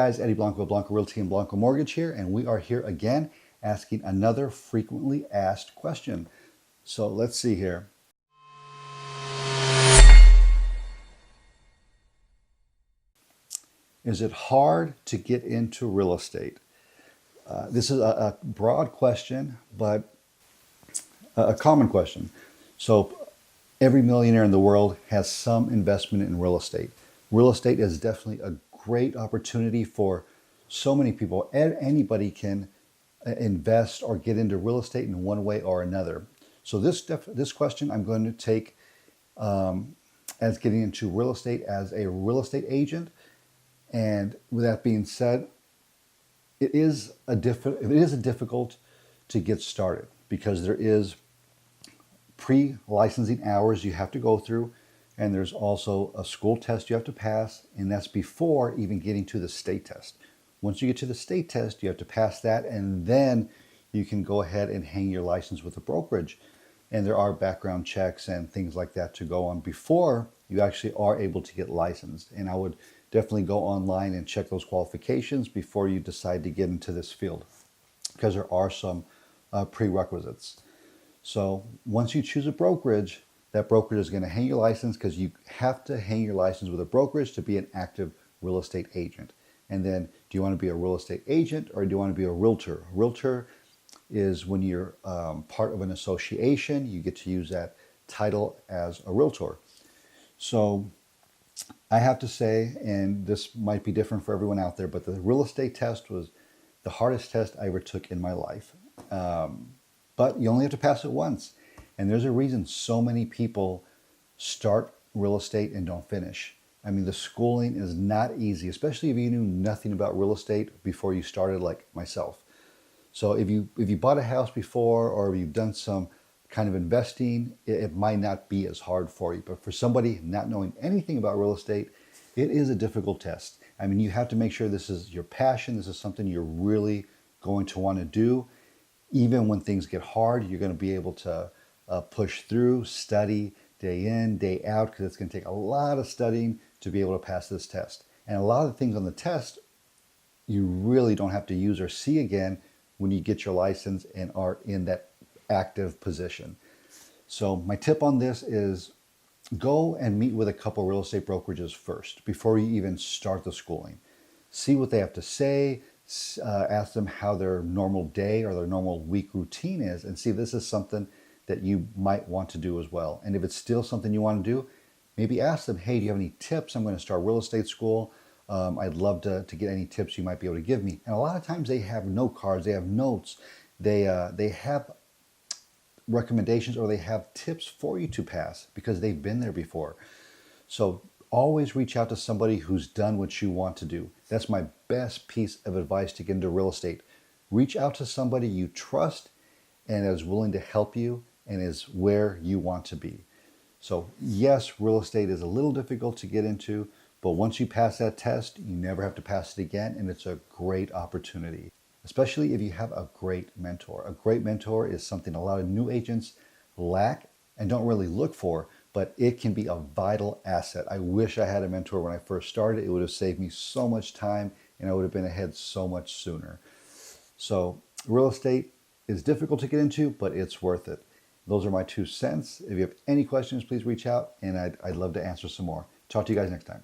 guys, Eddie Blanco, Blanco Realty and Blanco Mortgage here, and we are here again asking another frequently asked question. So let's see here. Is it hard to get into real estate? This is a broad question, but a common question. So every millionaire in the world has some investment in real estate. Real estate is definitely a great opportunity for so many people. Anybody can invest or get into real estate in one way or another. So this question I'm going to take as getting into real estate as a real estate agent. And with that being said, it is difficult to get started because there is pre-licensing hours you have to go through, and there's also a school test you have to pass, and that's before even getting to the state test. Once you get to the state test, you have to pass that, and then you can go ahead and hang your license with a brokerage. And there are background checks and things like that to go on before you actually are able to get licensed. And I would definitely go online and check those qualifications before you decide to get into this field, because there are some prerequisites. So once you choose a brokerage, that brokerage is going to hang your license, because you have to hang your license with a brokerage to be an active real estate agent. And then, do you want to be a real estate agent or do you want to be a realtor? A realtor is when you're part of an association, you get to use that title as a realtor. So I have to say, and this might be different for everyone out there, but the real estate test was the hardest test I ever took in my life. But you only have to pass it once. And there's a reason so many people start real estate and don't finish. I mean, the schooling is not easy, especially if you knew nothing about real estate before you started, like myself. So if you bought a house before, or you've done some kind of investing, it might not be as hard for you. But for somebody not knowing anything about real estate, it is a difficult test. I mean, you have to make sure this is your passion. This is something you're really going to want to do. Even when things get hard, you're going to be able to push through, study day in, day out, because it's going to take a lot of studying to be able to pass this test. And a lot of the things on the test, you really don't have to use or see again when you get your license and are in that active position. So my tip on this is go and meet with a couple real estate brokerages first before you even start the schooling. See what they have to say, ask them how their normal day or their normal week routine is, and see if this is something that you might want to do as well. And if it's still something you want to do, maybe ask them, hey, do you have any tips? I'm going to start real estate school. I'd love to get any tips you might be able to give me. And a lot of times they have note cards, they have notes, they have recommendations, or they have tips for you to pass because they've been there before. So always reach out to somebody who's done what you want to do. That's my best piece of advice to get into real estate. Reach out to somebody you trust and is willing to help you and is where you want to be. So yes, real estate is a little difficult to get into, but once you pass that test, you never have to pass it again, and it's a great opportunity, especially if you have a great mentor. A great mentor is something a lot of new agents lack and don't really look for, but it can be a vital asset. I wish I had a mentor when I first started. It would have saved me so much time, and I would have been ahead so much sooner. So real estate is difficult to get into, but it's worth it. Those are my 2 cents. If you have any questions, please reach out, and I'd love to answer some more. Talk to you guys next time.